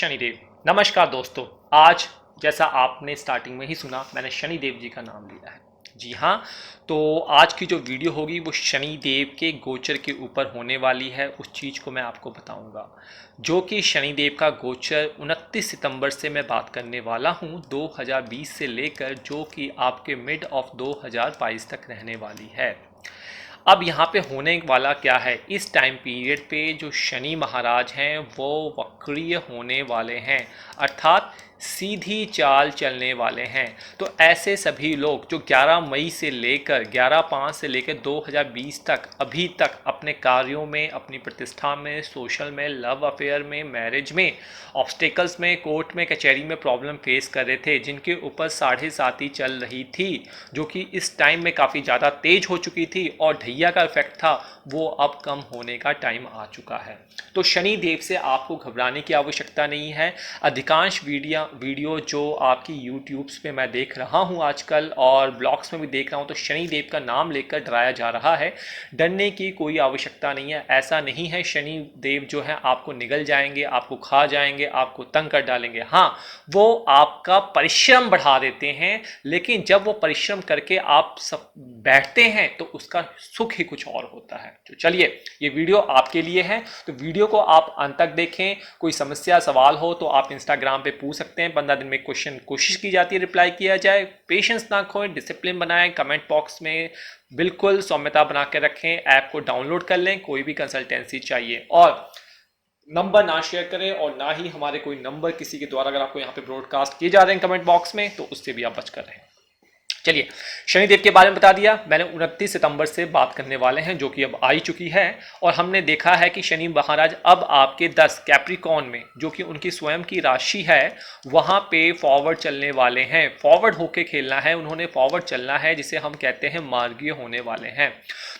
शनिदेव। नमस्कार दोस्तों। आज जैसा आपने स्टार्टिंग में ही सुना, मैंने शनिदेव जी का नाम लिया है। जी हाँ, तो आज की जो वीडियो होगी वो शनिदेव के गोचर के ऊपर होने वाली है। उस चीज़ को मैं आपको बताऊंगा जो कि शनिदेव का गोचर 29 सितंबर से मैं बात करने वाला हूं, 2020 से लेकर जो कि आपके मिड ऑफ 2022 तक रहने वाली है। अब यहाँ पे होने वाला क्या है, इस टाइम पीरियड पे जो शनि महाराज हैं वो वक्रीय होने वाले हैं, अर्थात सीधी चाल चलने वाले हैं। तो ऐसे सभी लोग जो 11 मई से लेकर 11/5 से लेकर 2020 तक अभी तक अपने कार्यों में, अपनी प्रतिष्ठा में, सोशल में, लव अफेयर में, मैरिज में, ऑब्स्टेकल्स में, कोर्ट में, कचहरी में प्रॉब्लम फेस कर रहे थे, जिनके ऊपर 7.5 चल रही थी, जो कि इस टाइम में काफ़ी ज़्यादा तेज हो चुकी थी और ढैया का इफेक्ट था, वो अब कम होने का टाइम आ चुका है। तो शनि देव से आपको घबराने की आवश्यकता नहीं है। अधिकांश वीडियो जो आपकी यूट्यूब्स पे मैं देख रहा हूँ आजकल और ब्लॉग्स में भी देख रहा हूँ, तो शनि देव का नाम लेकर डराया जा रहा है। डरने की कोई आवश्यकता नहीं है। ऐसा नहीं है शनि देव जो है आपको निगल जाएंगे, आपको खा जाएंगे, आपको तंग कर डालेंगे। हाँ, वो आपका परिश्रम बढ़ा देते हैं, लेकिन जब वो परिश्रम करके आप सब बैठते हैं तो उसका सुख ही कुछ और होता है। तो चलिए, ये वीडियो आपके लिए है, तो वीडियो को आप अंत तक देखें। कोई समस्या सवाल हो तो आप इंस्टाग्राम पे पूछ सकते हैं। 15 दिन में क्वेश्चन कोशिश की जाती है रिप्लाई किया जाए। पेशेंस ना खोएं, डिसिप्लिन बनाएं, कमेंट बॉक्स में बिल्कुल सौम्यता बना के रखें। ऐप को डाउनलोड कर लें, कोई भी कंसल्टेंसी चाहिए, और नंबर ना शेयर करें और ना ही हमारे कोई नंबर किसी के द्वारा अगर आपको यहाँ पे ब्रॉडकास्ट किए जा रहे हैं कमेंट बॉक्स में, तो उससे भी आप बच कर रहें। चलिए, शनिदेव के बारे में बता दिया मैंने। 29 सितंबर से बात करने वाले हैं, जो कि अब आ ही चुकी है। और हमने देखा है कि शनि महाराज अब आपके 10 कैप्रिकॉन में, जो कि उनकी स्वयं की राशि है, वहां पे फॉरवर्ड चलने वाले हैं। फॉरवर्ड होके खेलना है उन्होंने, फॉरवर्ड चलना है, जिसे हम कहते हैं मार्गीय होने वाले हैं।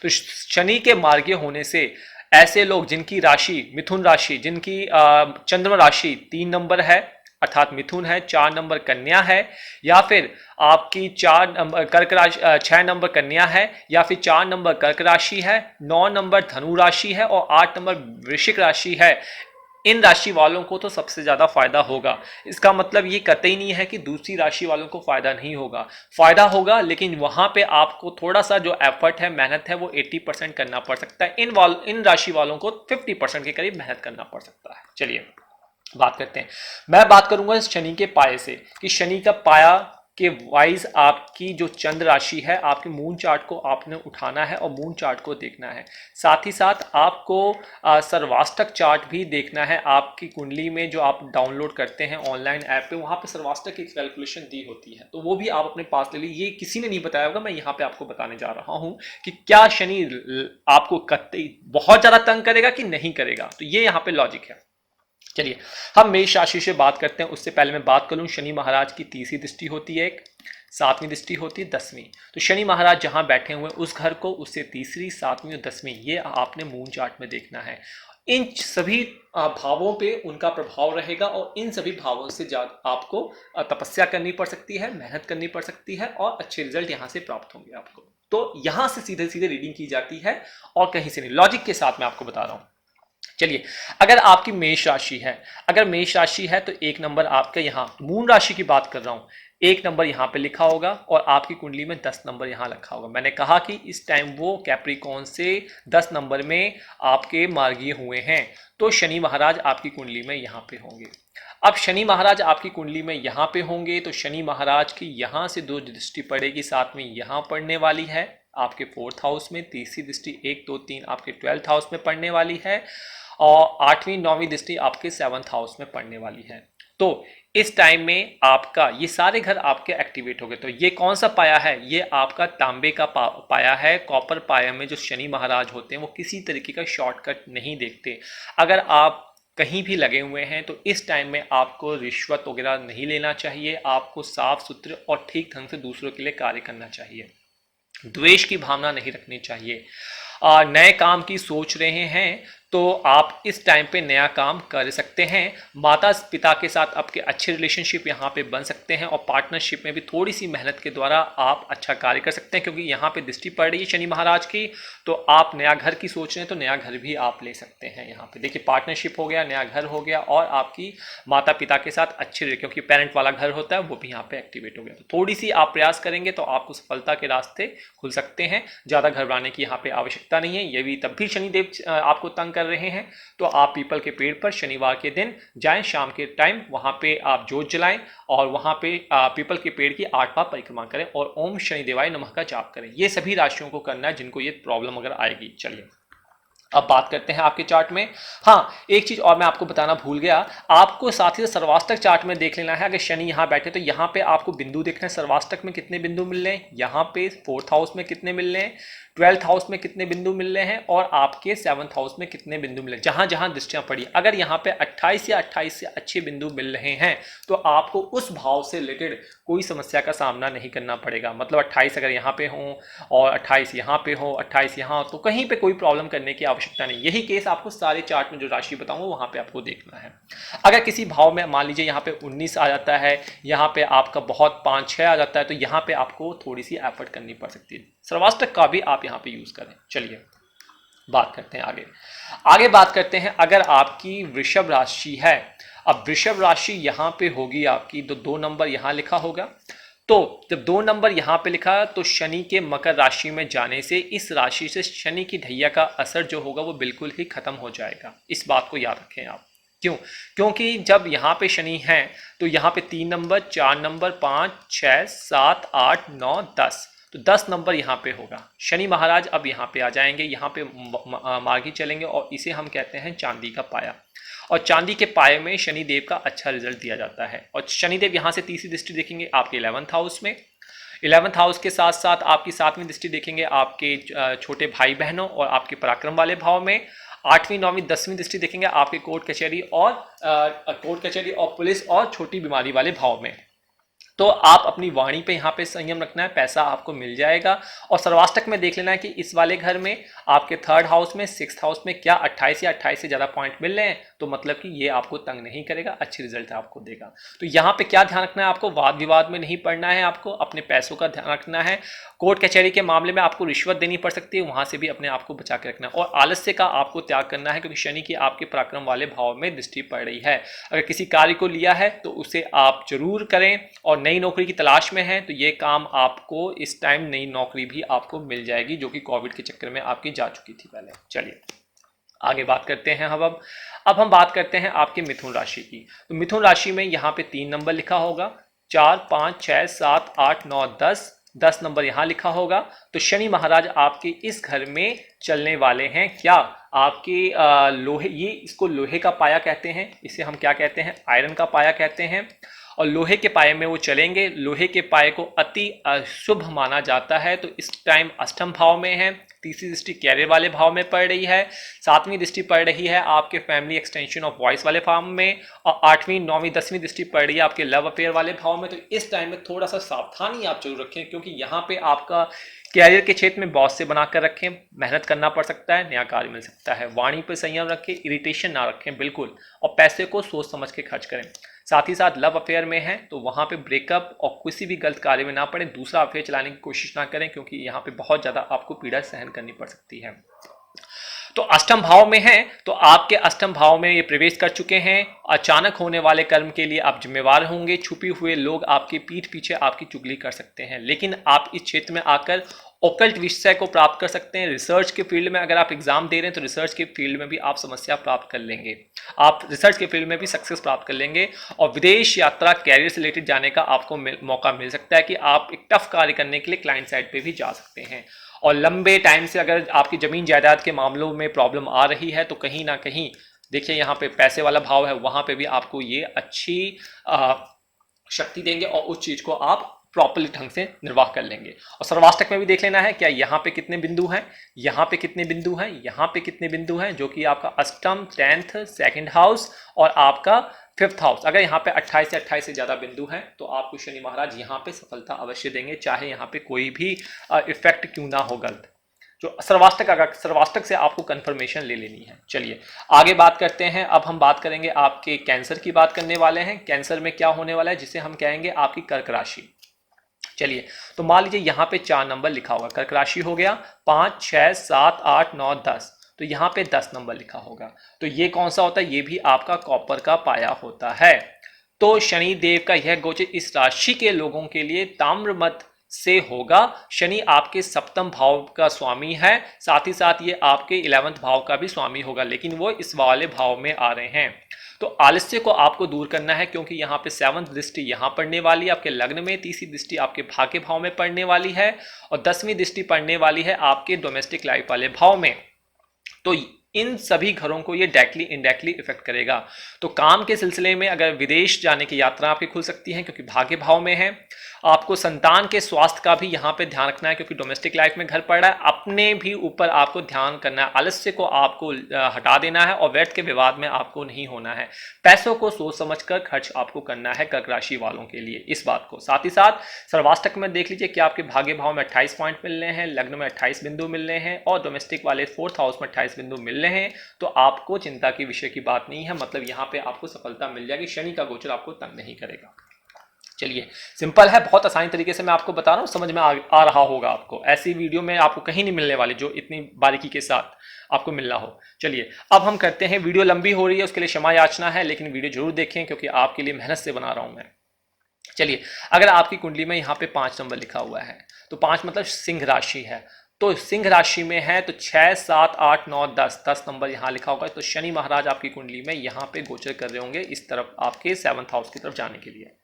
तो शनि के मार्गीय होने से ऐसे लोग जिनकी राशि मिथुन राशि, जिनकी चंद्रमा राशि 3 नंबर है अर्थात मिथुन है, 4 नंबर कन्या है, या फिर आपकी 4 नंबर कर्क राशि, 6 नंबर कन्या है, या फिर 4 नंबर कर्क राशि है, 9 नंबर धनु राशि है और 8 नंबर वृश्चिक राशि है, इन राशि वालों को तो सबसे ज्यादा फायदा होगा। इसका मतलब ये कतई नहीं है कि दूसरी राशि वालों को फायदा नहीं होगा। फायदा होगा, लेकिन वहां पे आपको थोड़ा सा जो एफर्ट है, मेहनत है, वो 80% करना पड़ सकता है। इन राशि वालों को 50% के करीब मेहनत करना पड़ सकता है। चलिए बात करते हैं। मैं बात करूंगा शनि के पाए से, कि शनि का पाया के वाइज आपकी जो चंद्र राशि है, आपके मून चार्ट को आपने उठाना है और मून चार्ट को देखना है। साथ ही साथ आपको सर्वाष्टक चार्ट भी देखना है। आपकी कुंडली में जो आप डाउनलोड करते हैं ऑनलाइन ऐप पे, वहां पे सर्वाष्टक की कैलकुलेशन दी होती है, तो वो भी आप अपने पास ले लीजिए। ये किसी ने नहीं बताया होगा, मैं यहाँ पे आपको बताने जा रहा हूँ कि क्या शनि आपको कतई बहुत ज्यादा तंग करेगा कि नहीं करेगा। तो ये यहाँ पे लॉजिक है। चलिए, हम मेष राशि से बात करते हैं। उससे पहले मैं बात करूं, शनि महाराज की तीसरी दृष्टि होती है, एक 7वीं दृष्टि होती है, 10वीं। तो शनि महाराज जहां बैठे हुए उस घर को, उससे तीसरी, 7वीं और 10वीं, ये आपने मून चार्ट में देखना है। इन सभी भावों पे उनका प्रभाव रहेगा और इन सभी भावों से आपको तपस्या करनी पड़ सकती है, मेहनत करनी पड़ सकती है और अच्छे रिजल्ट यहां से प्राप्त होंगे आपको। तो यहां से सीधे सीधे रीडिंग की जाती है और कहीं से नहीं। लॉजिक के साथ मैं आपको बता रहा हूं। चलिए, अगर आपकी मेष राशि है, अगर मेष राशि है तो 1 नंबर आपके यहाँ, मून राशि की बात कर रहा हूं, 1 नंबर यहाँ पे लिखा होगा और आपकी कुंडली में 10 नंबर यहाँ लिखा होगा। मैंने कहा कि इस टाइम वो कैप्रिकॉन से 10 नंबर में आपके मार्गीय हुए हैं, तो शनि महाराज आपकी कुंडली में यहाँ पे होंगे। अब शनि महाराज आपकी कुंडली में यहाँ पे होंगे तो शनि महाराज की यहाँ से 2 दृष्टि पड़ेगी, साथ में यहाँ पड़ने वाली है आपके 4th हाउस में। तीसरी दृष्टि 1, 2, 3 आपके 12th हाउस में पड़ने वाली है और 8वीं 9वीं दृष्टि आपके 7th हाउस में पड़ने वाली है। तो इस टाइम में आपका ये सारे घर आपके एक्टिवेट हो गए। तो ये कौन सा पाया है? ये आपका तांबे का पाया है। कॉपर पाया में जो शनि महाराज होते हैं वो किसी तरीके का शॉर्टकट नहीं देखते। अगर आप कहीं भी लगे हुए हैं तो इस टाइम में आपको रिश्वत वगैरह नहीं लेना चाहिए। आपको साफ सुथरे और ठीक ढंग से दूसरों के लिए कार्य करना चाहिए। द्वेष की भावना नहीं रखनी चाहिए। नए काम की सोच रहे हैं तो आप इस टाइम पे नया काम कर सकते हैं। माता पिता के साथ आपके अच्छे रिलेशनशिप यहाँ पे बन सकते हैं और पार्टनरशिप में भी थोड़ी सी मेहनत के द्वारा आप अच्छा कार्य कर सकते हैं, क्योंकि यहाँ पे दृष्टि पड़ रही है शनि महाराज की। तो आप नया घर की सोच रहे हैं तो नया घर भी आप ले सकते हैं। यहाँ पे देखिए पार्टनरशिप हो गया, नया घर हो गया और आपकी माता पिता के साथ अच्छे, क्योंकि पेरेंट वाला घर होता है वो भी यहाँ पे एक्टिवेट हो गया। तो थोड़ी सी आप प्रयास करेंगे तो आपको सफलता के रास्ते खुल सकते हैं। ज़्यादा घबराने की यहाँ पे आवश्यकता नहीं है। ये भी तब भी शनिदेव आपको तंग कर रहे हैं तो आप पीपल के पेड़ पर शनिवार के दिन जाएं, शाम के टाइम वहाँ पे आप जोत जलाएं और वहाँ पे पीपल के पेड़ की 8 बार परिक्रमा करें और ओम शनिदेवाय नमः का जाप करें। ये सभी राशियों को करना है जिनको ये प्रॉब्लम अगर आएगी। चलिए अब बात करते हैं आपके चार्ट में। हाँ, एक चीज और मैं आपको बताना भूल गया, आपको साथ ही सर्वाष्टक चार्ट में देख लेना है। अगर शनि यहाँ बैठे तो यहाँ पे आपको बिंदु देखना है, सर्वाष्टक में कितने बिंदु मिल रहे हैं, यहाँ पे 4th हाउस में कितने मिल रहे हैं, 12th हाउस में कितने बिंदु मिल रहे हैं और आपके 7th हाउस में कितने बिंदु मिले, जहां जहां दृष्टियां पड़ी। अगर यहाँ पे 28 या 28 से अच्छे बिंदु मिल रहे हैं तो आपको उस भाव से रिलेटेड कोई समस्या का सामना नहीं करना पड़ेगा। मतलब 28 अगर यहाँ पे हो और 28 यहाँ पे हो, 28 यहाँ, तो कहीं पे कोई प्रॉब्लम करने की आवश्यकता नहीं। यही केस आपको सारे चार्ट में जो राशि बताऊंगा वहां पे आपको देखना है। अगर किसी भाव में मान लीजिए यहाँ पे 19 आ जाता है, यहाँ पे आपका बहुत 5-6 आ जाता है, तो यहाँ पे आपको थोड़ी सी एफर्ट करनी पड़ सकती है। सर्वाष्टक का भी आप यहाँ पे यूज करें। चलिए बात करते हैं आगे बात करते हैं। अगर आपकी वृषभ राशि है, अब वृषभ राशि यहाँ पे होगी आपकी, तो 2 नंबर यहाँ लिखा होगा। तो जब 2 नंबर यहाँ पे लिखा तो शनि के मकर राशि में जाने से इस राशि से शनि की ढैया का असर जो होगा वो बिल्कुल ही खत्म हो जाएगा। इस बात को याद रखें आप। क्यों? क्योंकि जब यहाँ पे शनि है तो यहाँ पे 3 नंबर, 4 नंबर, 5, 6, 7, 8, 9, 10, तो 10 नंबर यहाँ पे होगा। शनि महाराज अब यहाँ पे आ जाएंगे, यहाँ पे मार्गी चलेंगे और इसे हम कहते हैं चांदी का पाया। और चांदी के पाए में शनिदेव का अच्छा रिजल्ट दिया जाता है। और शनिदेव यहाँ से तीसरी दृष्टि देखेंगे आपके 11th हाउस में। 11th हाउस के साथ साथ आपकी 7वीं दृष्टि देखेंगे आपके छोटे भाई बहनों और आपके पराक्रम वाले भाव में। 8वीं 9वीं 10वीं दृष्टि देखेंगे आपके कोर्ट कचहरी और पुलिस और छोटी बीमारी वाले भाव में। तो आप अपनी वाणी पे यहाँ पे संयम रखना है, पैसा आपको मिल जाएगा। और सर्वाष्टक में देख लेना है कि इस वाले घर में आपके 3rd हाउस में 6th हाउस में क्या 28 या 28 से ज़्यादा पॉइंट मिल रहे हैं, तो मतलब कि ये आपको तंग नहीं करेगा, अच्छी रिजल्ट आपको देगा। तो यहाँ पे क्या ध्यान रखना है आपको, वाद विवाद में नहीं पड़ना है, आपको अपने पैसों का ध्यान रखना है। कोर्ट कचहरी के मामले में आपको रिश्वत देनी पड़ सकती है, वहां से भी अपने आप को बचा के रखना है। और आलस्य का आपको त्याग करना है, क्योंकि शनि की आपके पराक्रम वाले भाव में दृष्टि पड़ रही है। अगर किसी कार्य को लिया है तो उसे आप जरूर करें, और नई नौकरी की तलाश में है तो ये काम आपको इस टाइम नई नौकरी भी आपको मिल जाएगी, जो कि कोविड के चक्कर में आपकी जा चुकी थी पहले। चलिए आगे बात करते हैं। अब हम बात करते हैं आपके मिथुन राशि की। तो मिथुन राशि में यहाँ पे 3 नंबर लिखा होगा, 4, 5, 6, 7, 8, 9, 10 नंबर यहाँ लिखा होगा। तो शनि महाराज आपके इस घर में चलने वाले हैं। क्या आपके लोहे, ये इसको लोहे का पाया कहते हैं, इसे हम क्या कहते हैं, आयरन का पाया कहते हैं। और लोहे के पाए में वो चलेंगे। लोहे के पाए को अति अशुभ माना जाता है। तो इस टाइम अष्टम भाव में है, तीसरी दृष्टि कैरियर वाले भाव में पड़ रही है, 7वीं दृष्टि पड़ रही है आपके फैमिली एक्सटेंशन ऑफ वॉइस वाले भाव में, और 8वीं 9वीं 10वीं दृष्टि पड़ रही है आपके लव अफेयर वाले भाव में। तो इस टाइम में थोड़ा सा सावधानी आप जरूर रखें, क्योंकि यहाँ पे आपका कैरियर के क्षेत्र में बॉस से बनाकर रखें, मेहनत करना पड़ सकता है, नया कार्य मिल सकता है। वाणी पर संयम रखें, इरिटेशन ना रखें बिल्कुल, और पैसे को सोच समझ के खर्च करें। साथ ही साथ लव अफेयर में है तो वहां पे ब्रेकअप और किसी भी गलत कार्य में ना पड़े, दूसरा अफेयर चलाने की कोशिश ना करें, क्योंकि यहाँ पे बहुत ज्यादा आपको पीड़ा सहन करनी पड़ सकती है। तो अष्टम भाव में है तो आपके अष्टम भाव में ये प्रवेश कर चुके हैं। अचानक होने वाले कर्म के लिए आप जिम्मेवार होंगे। छुपे हुए लोग आपके पीठ पीछे आपकी चुगली कर सकते हैं, लेकिन आप इस क्षेत्र में आकर ओकल्ट विषय को प्राप्त कर सकते हैं। रिसर्च के फील्ड में अगर आप एग्जाम दे रहे हैं तो रिसर्च के फील्ड में भी आप समस्या प्राप्त कर लेंगे, आप रिसर्च के फील्ड में भी सक्सेस प्राप्त कर लेंगे। और विदेश यात्रा, कैरियर से रिलेटेड जाने का आपको मौका मिल सकता है कि आप एक टफ कार्य करने के लिए क्लाइंट साइड पे भी जा सकते हैं। और लंबे टाइम से अगर आपकी जमीन जायदाद के मामलों में प्रॉब्लम आ रही है तो कहीं ना कहीं देखिए यहाँ पे पैसे वाला भाव है, वहां पे भी आपको ये अच्छी शक्ति देंगे और उस चीज को आप प्रॉपरली ढंग से निर्वाह कर लेंगे। और सर्वाष्टक में भी देख लेना है क्या यहाँ पे कितने बिंदु हैं, यहाँ पे कितने बिंदु हैं, यहाँ पे कितने बिंदु हैं, जो कि आपका अष्टम, 10th, 2nd हाउस और आपका 5th हाउस। अगर यहाँ पे 28 से 28 से ज्यादा बिंदु हैं तो आपको शनि महाराज यहाँ पे सफलता अवश्य देंगे, चाहे यहाँ पे कोई भी इफेक्ट क्यों ना हो गलत। जो सर्वाष्टक से आपको कंफर्मेशन ले लेनी है। चलिए आगे बात करते हैं। अब हम बात करेंगे आपके कैंसर की बात करने वाले हैं। कैंसर में क्या होने वाला है, जिसे हम कहेंगे आपकी कर्क राशि। चलिए तो मान लीजिए यहाँ पे 4 नंबर लिखा होगा, कर्क राशि हो गया 5, 6, 7, 8, 9, 10, तो यहाँ पे 10 नंबर लिखा होगा। तो ये कौन सा होता है, ये भी आपका कॉपर का पाया होता है। तो शनि देव का यह गोचर इस राशि के लोगों के लिए ताम्र मत से होगा। शनि आपके सप्तम भाव का स्वामी है, साथ ही साथ ये आपके 11वें भाव का भी स्वामी होगा, लेकिन वो इस वाले भाव में आ रहे हैं। तो आलस्य को आपको दूर करना है, क्योंकि यहाँ पे 7वीं दृष्टि यहाँ पड़ने वाली है आपके लग्न में, 3री दृष्टि आपके भाग्य भाव में पड़ने वाली है, और 10वीं दृष्टि पड़ने वाली है आपके डोमेस्टिक लाइफ वाले भाव में। तो इन सभी घरों को ये डायरेक्टली इनडायरेक्टली इफेक्ट करेगा। तो काम के सिलसिले में अगर विदेश जाने की यात्रा आपकी खुल सकती है, क्योंकि भाग्य भाव में है। आपको संतान के स्वास्थ्य का भी यहाँ पे ध्यान रखना है, क्योंकि डोमेस्टिक लाइफ में घर पड़ रहा है। अपने भी ऊपर आपको ध्यान करना है, आलस्य को आपको हटा देना है, और व्यर्थ के विवाद में आपको नहीं होना है। पैसों को सोच समझकर खर्च आपको करना है कर्क राशि वालों के लिए, इस बात को। साथ ही साथ सर्वाष्टक में देख लीजिए कि आपके भाग्य भाव में 28 पॉइंट मिल रहे हैं, लग्न में 28 बिंदु मिल रहे हैं, और डोमेस्टिक वाले 4th हाउस में 28 बिंदु मिल रहे हैं। तो आपको चिंता की विषय की बात नहीं है, मतलब यहाँ पे आपको सफलता मिल जाएगी। शनि का गोचर आपको तंग नहीं करेगा। चलिए सिंपल है, बहुत आसानी तरीके से मैं आपको बता रहा हूँ, समझ में आ रहा होगा आपको। ऐसी वीडियो में आपको कहीं नहीं मिलने वाली जो इतनी बारीकी के साथ आपको मिलना हो। चलिए अब हम करते हैं, वीडियो लंबी हो रही है उसके लिए क्षमा याचना है, लेकिन वीडियो जरूर देखें क्योंकि आपके लिए मेहनत से बना रहा हूं मैं। चलिए अगर आपकी कुंडली में यहाँ पे 5 नंबर लिखा हुआ है, तो 5 मतलब सिंह राशि है, तो सिंह राशि में है तो 6, 7, 8, 9, 10 नंबर यहाँ लिखा होगा। तो शनि महाराज आपकी कुंडली में यहाँ पे गोचर कर रहे होंगे इस तरफ, आपके 7th हाउस की तरफ जाने के लिए।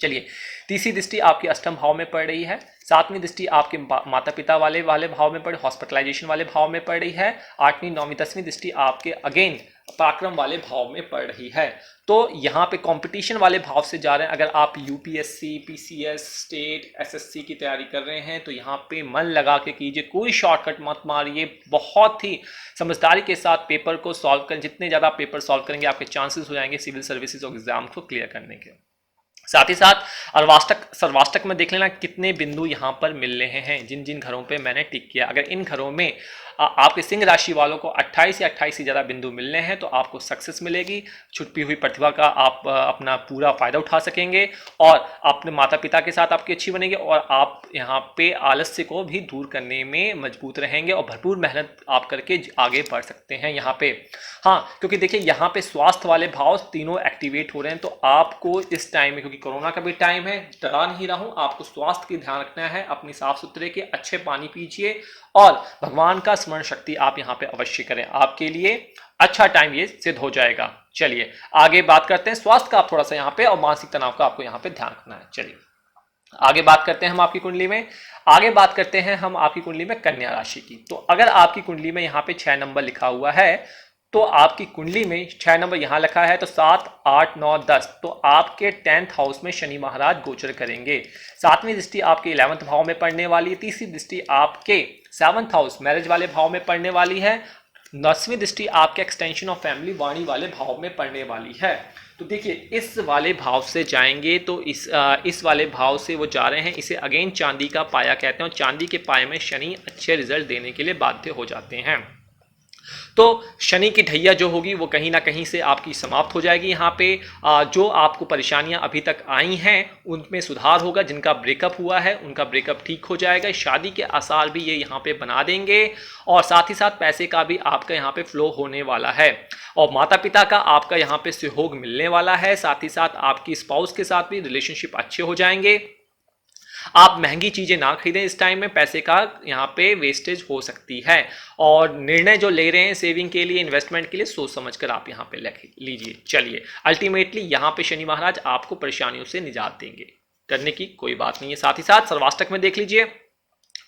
चलिए 3री दृष्टि आपके अष्टम भाव में पड़ रही है, 7वीं दृष्टि आपके माता पिता वाले भाव में पड़, हॉस्पिटलाइजेशन वाले भाव में पड़ रही है, 8वीं 9वीं 10वीं दृष्टि आपके अगेन पराक्रम वाले भाव में पड़ रही है। तो यहाँ पे कंपटीशन वाले भाव से जा रहे हैं। अगर आप यूपीएससी, पीसीएस, स्टेट, एसएससी की तैयारी कर रहे हैं तो यहाँ पे मन लगा के कीजिए, कोई शॉर्टकट मत मारिए, बहुत ही समझदारी के साथ पेपर को सॉल्व करें। जितने ज़्यादा पेपर सॉल्व करेंगे आपके चांसेस हो जाएंगे सिविल सर्विसेज एग्जाम को क्लियर करने के। साथ ही साथ सर्वाष्टक में देख लेना कितने बिंदु यहाँ पर मिल रहे हैं, जिन जिन घरों पे मैंने टिक किया। अगर इन घरों में आपके सिंह राशि वालों को 28 या 28 से ज़्यादा बिंदु मिलने हैं तो आपको सक्सेस मिलेगी, छुपी हुई प्रतिभा का आप अपना पूरा फायदा उठा सकेंगे, और अपने माता पिता के साथ आपकी अच्छी बनेगी, और आप यहाँ पे आलस्य को भी दूर करने में मजबूत रहेंगे, और भरपूर मेहनत आप करके आगे बढ़ सकते हैं यहाँ पे। हाँ, क्योंकि देखिए यहाँ पे स्वास्थ्य वाले भाव तीनों एक्टिवेट हो रहे हैं, तो आपको इस टाइम में, क्योंकि कोरोना का भी टाइम है, डरा नहीं रहा हूँ, आपको स्वास्थ्य की ध्यान रखना है, अपनी साफ सुथरे के अच्छे पानी पीजिए, और भगवान का स्मरण शक्ति आप यहाँ पे अवश्य करें, आपके लिए अच्छा टाइम ये सिद्ध हो जाएगा। चलिए आगे बात करते हैं स्वास्थ्य का, आप थोड़ा सा यहाँ पे, और मानसिक तनाव का आपको यहाँ पे ध्यान रखना है। चलिए आगे बात करते हैं हम आपकी कुंडली में, आपकी कुंडली में कन्या राशि की। तो अगर आपकी कुंडली में यहाँ पे 6 नंबर लिखा हुआ है, तो आपकी कुंडली में 6 नंबर यहाँ लिखा है, तो 7, 8, 9, 10, तो आपके 10th हाउस में शनि महाराज गोचर करेंगे। 7वीं दृष्टि आपके 11th भाव में पड़ने वाली है, 3री दृष्टि आपके 7th हाउस मैरिज वाले भाव में पड़ने वाली है, 10वीं दृष्टि आपके एक्सटेंशन ऑफ फैमिली वाणी वाले भाव में पड़ने वाली है। तो देखिए इस वाले भाव से जाएंगे तो इस वाले भाव से वो जा रहे हैं, इसे अगेन चांदी का पाया कहते हैं, और चांदी के पाए में शनि अच्छे रिजल्ट देने के लिए बाध्य हो जाते हैं। तो शनि की ढैया जो होगी वो कहीं ना कहीं से आपकी समाप्त हो जाएगी। यहाँ पे जो आपको परेशानियां अभी तक आई हैं उनमें सुधार होगा, जिनका ब्रेकअप हुआ है उनका ब्रेकअप ठीक हो जाएगा, शादी के आसार भी ये यहाँ पे बना देंगे, और साथ ही साथ पैसे का भी आपका यहाँ पे फ्लो होने वाला है, और माता पिता का आपका यहाँ पे सहयोग मिलने वाला है। साथ ही साथ आपकी स्पाउस के साथ भी रिलेशनशिप अच्छे हो जाएंगे। आप महंगी चीजें ना खरीदें, इस टाइम में पैसे का यहाँ पे वेस्टेज हो सकती है, और निर्णय जो ले रहे हैं सेविंग के लिए, इन्वेस्टमेंट के लिए, सोच समझकर आप यहाँ पे लीजिए। चलिए अल्टीमेटली यहाँ पे शनि महाराज आपको परेशानियों से निजात देंगे, डरने की कोई बात नहीं है। साथ ही साथ सर्वाष्टक में देख लीजिए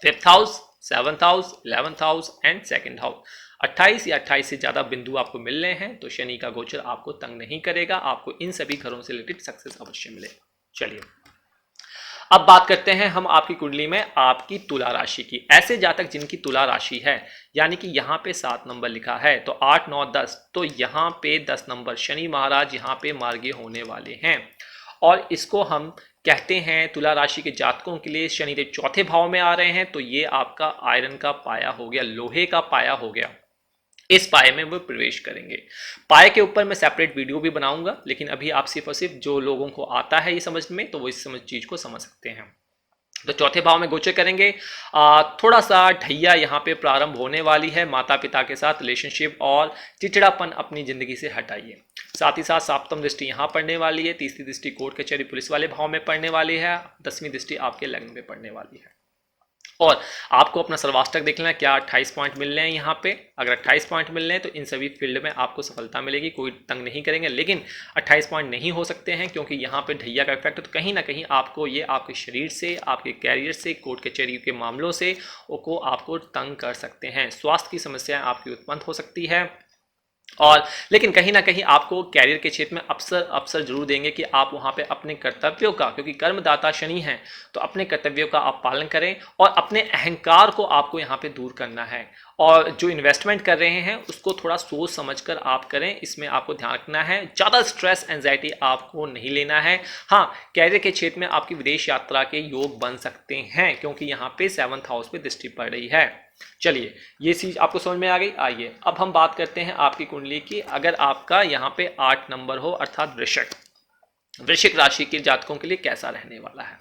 5th house, 7th house, 11th house and 2nd house, 28 या 28 से ज्यादा बिंदु आपको मिल रहे हैं, तो शनि का गोचर आपको तंग नहीं करेगा, आपको इन सभी घरों से रिलेटेड सक्सेस अवश्य मिलेगा। चलिए अब बात करते हैं हम आपकी कुंडली में आपकी तुला राशि की। ऐसे जातक जिनकी तुला राशि है, यानी कि यहाँ पे 7 नंबर लिखा है, तो 8, 9, 10, तो यहाँ पे 10 नंबर शनि महाराज यहाँ पे मार्गी होने वाले हैं, और इसको हम कहते हैं तुला राशि के जातकों के लिए शनिदेव चौथे भाव में आ रहे हैं, तो ये आपका आयरन का पाया हो गया, लोहे का पाया हो गया। इस पाए में वो प्रवेश करेंगे। पाए के ऊपर मैं सेपरेट वीडियो भी बनाऊंगा, लेकिन अभी आप सिर्फ और सिर्फ जो लोगों को आता है ये समझ में, तो वो इस समझ चीज को समझ सकते हैं। तो चौथे भाव में गोचर करेंगे। थोड़ा सा ढैया यहाँ पे प्रारंभ होने वाली है, माता पिता के साथ रिलेशनशिप और चिड़चिड़ापन अपनी जिंदगी से हटाइए। साथ ही साथ सप्तम दृष्टि यहाँ पड़ने वाली है, तीसरी दृष्टि कोर्ट कचहरी पुलिस वाले भाव में पड़ने वाली है, 10वीं दृष्टि आपके लग्न में पड़ने वाली है। और आपको अपना सर्वाष्टक देख लेना, क्या 28 पॉइंट मिल रहे हैं यहाँ पे। अगर 28 पॉइंट मिल रहे हैं तो इन सभी फील्ड में आपको सफलता मिलेगी, कोई तंग नहीं करेंगे। लेकिन 28 पॉइंट नहीं हो सकते हैं क्योंकि यहाँ पे ढैया का इफेक्ट है, तो कहीं ना कहीं आपको ये आपके शरीर से, आपके कैरियर से, कोर्ट कचहरी के मामलों से को आपको तंग कर सकते हैं। स्वास्थ्य की समस्याएं आपकी उत्पन्न हो सकती है। और लेकिन कहीं ना कहीं आपको कैरियर के क्षेत्र में अवसर जरूर देंगे कि आप वहां पे अपने कर्तव्यों का, क्योंकि कर्मदाता शनि हैं, तो अपने कर्तव्यों का आप पालन करें और अपने अहंकार को आपको यहाँ पे दूर करना है। और जो इन्वेस्टमेंट कर रहे हैं उसको थोड़ा सोच समझकर आप करें, इसमें आपको ध्यान रखना है। ज़्यादा स्ट्रेस एंजाइटी आपको नहीं लेना है। हाँ, कैरियर के क्षेत्र में आपकी विदेश यात्रा के योग बन सकते हैं क्योंकि यहाँ पे 7th हाउस पे दृष्टि पड़ रही है। चलिए, ये चीज आपको समझ में आ गई। आइए अब हम बात करते हैं आपकी कुंडली की। अगर आपका यहाँ पे 8 नंबर हो, अर्थात वृश्चिक राशि के जातकों के लिए कैसा रहने वाला है।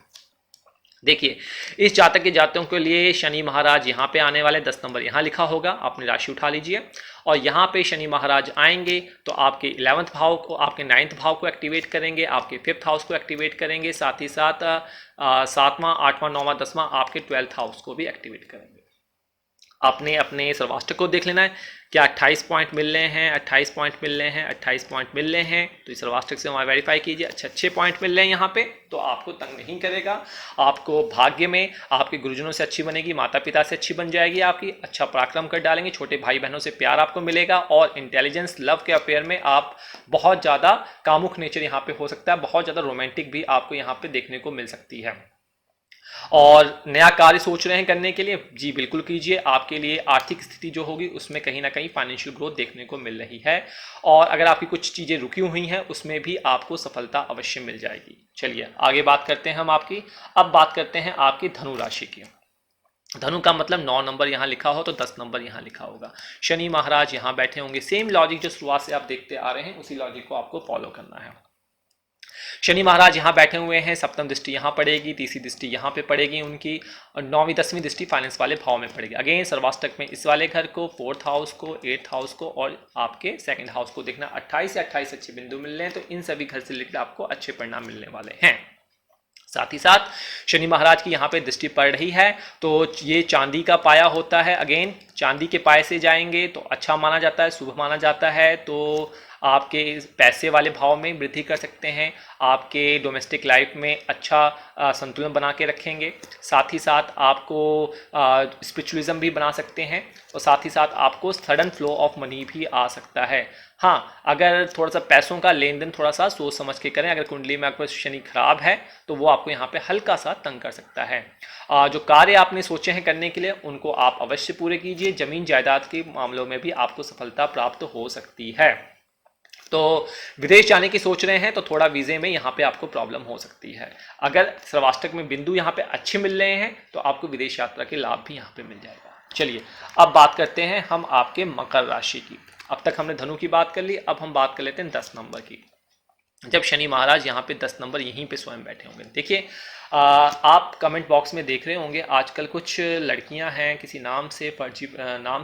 देखिए, इस जातक के जातकों के लिए शनि महाराज यहाँ पे आने वाले, 10 नंबर यहाँ लिखा होगा, अपनी राशि उठा लीजिए। और यहाँ पे शनि महाराज आएंगे तो आपके 11th भाव को, आपके 9th भाव को एक्टिवेट करेंगे, आपके 5th हाउस को एक्टिवेट करेंगे, साथ ही साथ 7वां, 8वां, 9वां, 10वां आपके 12th हाउस को भी एक्टिवेट करेंगे। आपने अपने सर्वाष्टक को देख लेना है, क्या 28 पॉइंट मिल रहे हैं, 28 पॉइंट मिल रहे हैं, 28 पॉइंट मिल रहे हैं, तो इस सर्वाष्टक से हमारा वेरीफाई कीजिए। अच्छे पॉइंट मिल रहे हैं यहाँ पे, तो आपको तंग नहीं करेगा। आपको भाग्य में आपके गुरुजनों से अच्छी बनेगी, माता पिता से अच्छी बन जाएगी, आपकी अच्छा पराक्रम कर डालेंगे, छोटे भाई बहनों से प्यार आपको मिलेगा। और इंटेलिजेंस, लव के अफेयर में आप बहुत ज़्यादा कामुक नेचर यहाँ पे हो सकता है, बहुत ज़्यादा रोमांटिक भी आपको यहाँ पे देखने को मिल सकती है। और नया कार्य सोच रहे हैं करने के लिए, जी बिल्कुल कीजिए। आपके लिए आर्थिक स्थिति जो होगी उसमें कहीं ना कहीं फाइनेंशियल ग्रोथ देखने को मिल रही है। और अगर आपकी कुछ चीज़ें रुकी हुई हैं उसमें भी आपको सफलता अवश्य मिल जाएगी। चलिए आगे बात करते हैं हम आपकी। अब बात करते हैं आपकी धनु राशि की। धनु का मतलब 9 नंबर यहाँ लिखा हो तो 10 नंबर यहाँ लिखा होगा। शनि महाराज यहाँ बैठे होंगे। सेम लॉजिक जो शुरुआत से आप देखते आ रहे हैं उसी लॉजिक को आपको फॉलो करना है। शनि महाराज यहाँ बैठे हुए हैं, सप्तम दृष्टि यहाँ पड़ेगी, तीसरी दृष्टि यहाँ पे पड़ेगी उनकी, और 9वीं 10वीं दृष्टि फाइनेंस वाले भाव में पड़ेगी। अगेन सर्वाष्टक में इस वाले घर को, 4th हाउस को, 8th हाउस को और आपके 2nd हाउस को देखना। 28 से 28 अच्छे बिंदु मिल रहे हैं, तो इन सभी घर से रिलेटेड आपको अच्छे परिणाम मिलने वाले हैं। साथ ही साथ शनि महाराज की यहाँ पे दृष्टि पड़ रही है, तो ये चांदी का पाया होता है। अगेन चांदी के पाए से जाएंगे तो अच्छा माना जाता है, शुभ माना जाता है। तो आपके पैसे वाले भाव में वृद्धि कर सकते हैं, आपके डोमेस्टिक लाइफ में अच्छा संतुलन बना के रखेंगे। साथ ही साथ आपको स्पिरिचुअलिज्म भी बना सकते हैं, और साथ ही साथ आपको सडन फ्लो ऑफ मनी भी आ सकता है। हाँ, अगर थोड़ा सा पैसों का लेन देन थोड़ा सा सोच समझ के करें। अगर कुंडली में आपका शनि खराब है तो वो आपको यहाँ पे हल्का सा तंग कर सकता है। जो कार्य आपने सोचे हैं करने के लिए उनको आप अवश्य पूरे कीजिए। जमीन जायदाद के मामलों में भी आपको सफलता प्राप्त हो सकती है। तो विदेश जाने की सोच रहे हैं तो थोड़ा वीज़े में यहाँ पे आपको प्रॉब्लम हो सकती है। अगर सर्वाष्टक में बिंदु यहाँ पे अच्छे मिल रहे हैं तो आपको विदेश यात्रा के लाभ भी यहाँ पे मिल जाएगा। चलिए अब बात करते हैं हम आपके मकर राशि की। अब तक हमने धनु की बात कर ली, अब हम बात कर लेते हैं 10 नंबर की। जब शनि महाराज यहाँ पे 10 नंबर यहीं पे स्वयं बैठे होंगे। देखिए, आप कमेंट बॉक्स में देख रहे होंगे आजकल कुछ लड़कियां हैं किसी नाम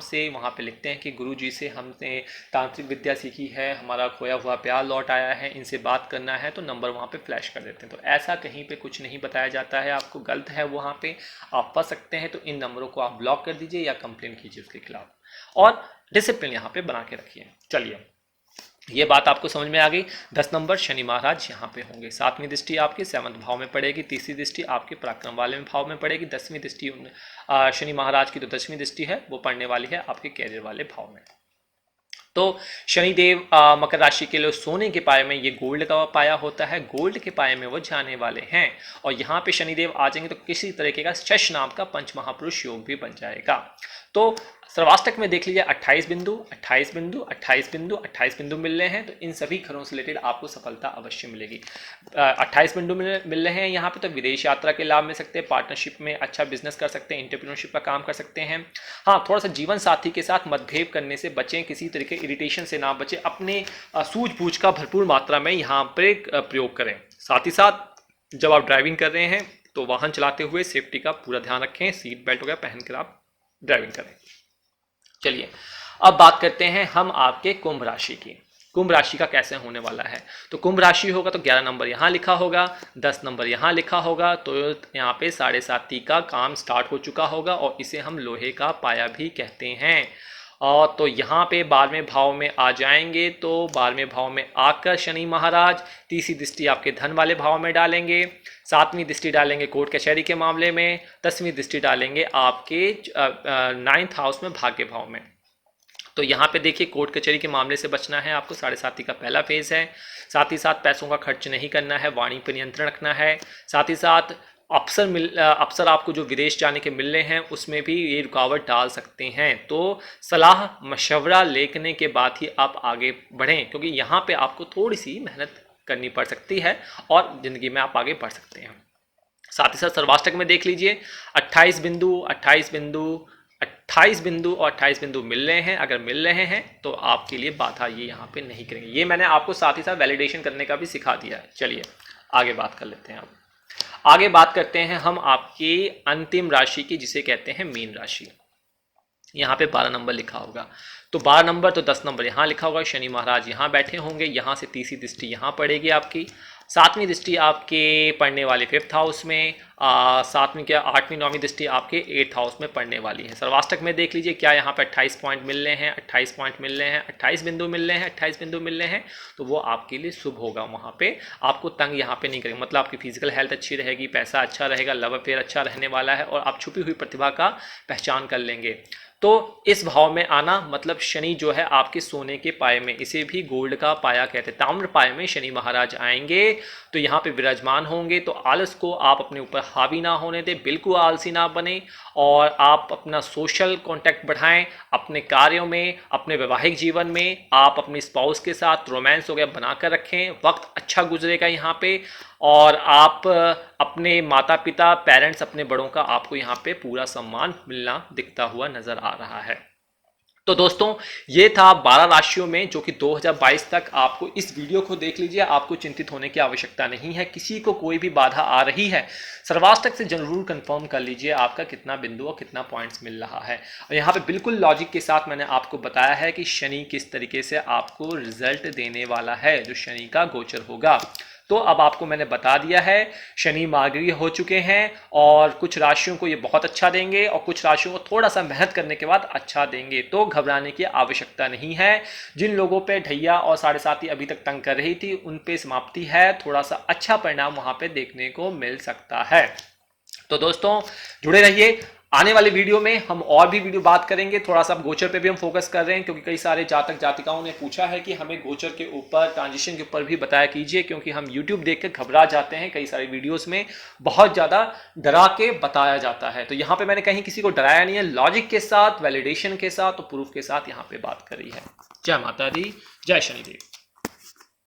से वहाँ पे लिखते हैं कि गुरुजी से हमने तांत्रिक विद्या सीखी है, हमारा खोया हुआ प्यार लौट आया है, इनसे बात करना है, तो नंबर वहाँ पे फ्लैश कर देते हैं। तो ऐसा कहीं पे कुछ नहीं बताया जाता है, आपको गलत है वहाँ पे आप फंस सकते हैं। तो इन नंबरों को आप ब्लॉक कर दीजिए या कंप्लेन कीजिए उसके खिलाफ, और डिसिप्लिन यहाँ पे बना के रखिए। चलिए, ये बात आपको समझ में आ गई। 10 नंबर शनि महाराज यहाँ पे होंगे। 7वीं दृष्टि आपके 7th भाव में पड़ेगी, तीसरी दृष्टि आपके पराक्रम वाले भाव में पड़ेगी, 10वीं दृष्टि शनि महाराज की तो 10वीं दृष्टि है वो पड़ने वाली है आपके कैरियर वाले भाव में। तो शनिदेव मकर राशि के लिए सोने के पाए में ये गोल्ड का पाया होता है, गोल्ड के पाए में वो जाने वाले हैं। और यहाँ पे शनिदेव आ जाएंगे तो किसी तरीके का शश नाम का पंच महापुरुष योग भी बन जाएगा। तो सर्वाष्टक में देख लीजिए 28 बिंदु 28 बिंदु 28 बिंदु 28 बिंदु मिल रहे हैं, तो इन सभी घरों से रिलेटेड आपको सफलता अवश्य मिलेगी। 28 बिंदु मिल रहे हैं यहाँ पे, तो विदेश यात्रा के लाभ मिल सकते हैं, पार्टनरशिप में अच्छा बिजनेस कर सकते हैं, एंटरप्रेन्योरशिप का काम कर सकते हैं। हाँ, थोड़ा सा जीवन साथी के साथ मतभेद करने से बचें, किसी तरीके इरिटेशन से ना बचें, अपने सूझबूझ का भरपूर मात्रा में यहाँ पर प्रयोग करें। साथ ही साथ जब आप ड्राइविंग कर रहे हैं तो वाहन चलाते हुए सेफ्टी का पूरा ध्यान रखें, सीट बेल्ट वगैरह पहनकर आप ड्राइविंग करें। चलिए अब बात करते हैं हम आपके कुंभ राशि की। कुंभ राशि का कैसे होने वाला है, तो कुंभ राशि होगा तो 11 नंबर यहाँ लिखा होगा, 10 नंबर यहाँ लिखा होगा, तो यहाँ पे 7.5 का काम स्टार्ट हो चुका होगा और इसे हम लोहे का पाया भी कहते हैं। और तो यहाँ पे 12वें भाव में आ जाएंगे, तो 12वें भाव में आकर शनि महाराज तीसरी दृष्टि आपके धन वाले भाव में डालेंगे, 7वीं दृष्टि डालेंगे कोर्ट कचहरी के मामले में, 10वीं दृष्टि डालेंगे आपके 9th हाउस में भाग्य भाव में। तो यहाँ पे देखिए कोर्ट कचहरी के मामले से बचना है आपको, 7.5 का पहला फेज है। साथ ही साथ पैसों का खर्च नहीं करना है, वाणी पर नियंत्रण रखना है। साथ ही साथ अफसर आपको जो विदेश जाने के मिल रहे हैं उसमें भी ये रुकावट डाल सकते हैं, तो सलाह मशवरा लेने के बाद ही आप आगे बढ़ें, क्योंकि यहाँ पे आपको थोड़ी सी मेहनत करनी पड़ सकती है और ज़िंदगी में आप आगे बढ़ सकते हैं। साथ ही साथ सर्वाष्टक में देख लीजिए 28 बिंदु 28 बिंदु 28 बिंदु और 28 बिंदु मिल रहे हैं। अगर मिल रहे हैं तो आपके लिए बाधा ये यहाँ पे नहीं करेंगे। ये मैंने आपको साथ ही साथ वैलिडेशन करने का भी सिखा दिया है। चलिए आगे बात कर लेते हैं। अब आगे बात करते हैं हम आपकी अंतिम राशि की, जिसे कहते हैं मीन राशि। यहाँ पे 12 नंबर लिखा होगा, तो 12 नंबर तो 10 नंबर यहाँ लिखा होगा, शनि महाराज यहाँ बैठे होंगे, यहाँ से तीसरी दृष्टि यहाँ पड़ेगी आपकी, 7वीं दृष्टि आपके पढ़ने वाले 5th हाउस में, 7वीं क्या 8वीं 9वीं दृष्टि आपके 8th हाउस में पढ़ने वाली है। सर्वाष्टक में देख लीजिए क्या यहाँ पे 28 पॉइंट मिल रहे हैं, 28 पॉइंट मिल रहे हैं, 28 बिंदु मिल रहे हैं, 28 बिंदु मिल रहे हैं, तो वो आपके लिए शुभ होगा। वहाँ पे आपको तंग यहाँ पे नहीं करेंगे, मतलब आपकी फिजिकल हेल्थ अच्छी रहेगी, पैसा अच्छा रहेगा, लव अफेयर अच्छा रहने वाला है और आप छुपी हुई प्रतिभा का पहचान कर लेंगे। तो इस भाव में आना मतलब शनि जो है आपके सोने के पाए में, इसे भी गोल्ड का पाया कहते हैं, ताम्र पाए में शनि महाराज आएंगे तो यहाँ पे विराजमान होंगे। तो आलस को आप अपने ऊपर हावी ना होने दें, बिल्कुल आलसी ना बने और आप अपना सोशल कांटेक्ट बढ़ाएं, अपने कार्यों में, अपने वैवाहिक जीवन में आप अपनी स्पाउस के साथ रोमांस वगैरह बनाकर रखें, वक्त अच्छा गुजरेगा यहाँ पे। और आप अपने माता पिता पेरेंट्स अपने बड़ों का आपको यहाँ पे पूरा सम्मान मिलना दिखता हुआ नजर आ रहा है। तो दोस्तों ये था 12 राशियों में जो कि 2022 तक। आपको इस वीडियो को देख लीजिए, आपको चिंतित होने की आवश्यकता नहीं है। किसी को कोई भी बाधा आ रही है सर्वाष्टक से जरूर कंफर्म कर लीजिए आपका कितना बिंदु और कितना पॉइंट्स मिल रहा है। और यहाँ पे बिल्कुल लॉजिक के साथ मैंने आपको बताया है कि शनि किस तरीके से आपको रिजल्ट देने वाला है जो शनि का गोचर होगा। तो अब आपको मैंने बता दिया है, शनि मार्गी हो चुके हैं और कुछ राशियों को ये बहुत अच्छा देंगे और कुछ राशियों को थोड़ा सा मेहनत करने के बाद अच्छा देंगे। तो घबराने की आवश्यकता नहीं है। जिन लोगों पे ढैया और 7.5 अभी तक तंग कर रही थी उन पे समाप्ति है, थोड़ा सा अच्छा परिणाम वहां पे देखने को मिल सकता है। तो दोस्तों जुड़े रहिए, आने वाले वीडियो में हम और भी वीडियो बात करेंगे। थोड़ा सा गोचर पे भी हम फोकस कर रहे हैं क्योंकि कई सारे जातक जातिकाओं ने पूछा है कि हमें गोचर के ऊपर, ट्रांजिशन के ऊपर भी बताया कीजिए, क्योंकि हम YouTube देख कर घबरा जाते हैं। कई सारे वीडियोस में बहुत ज़्यादा डरा के बताया जाता है, तो यहाँ पे मैंने कहीं किसी को डराया नहीं है, लॉजिक के साथ, वैलिडेशन के साथ और प्रूफ के साथ यहाँ पे बात करी है। जय माता दी, जय शनिदेव।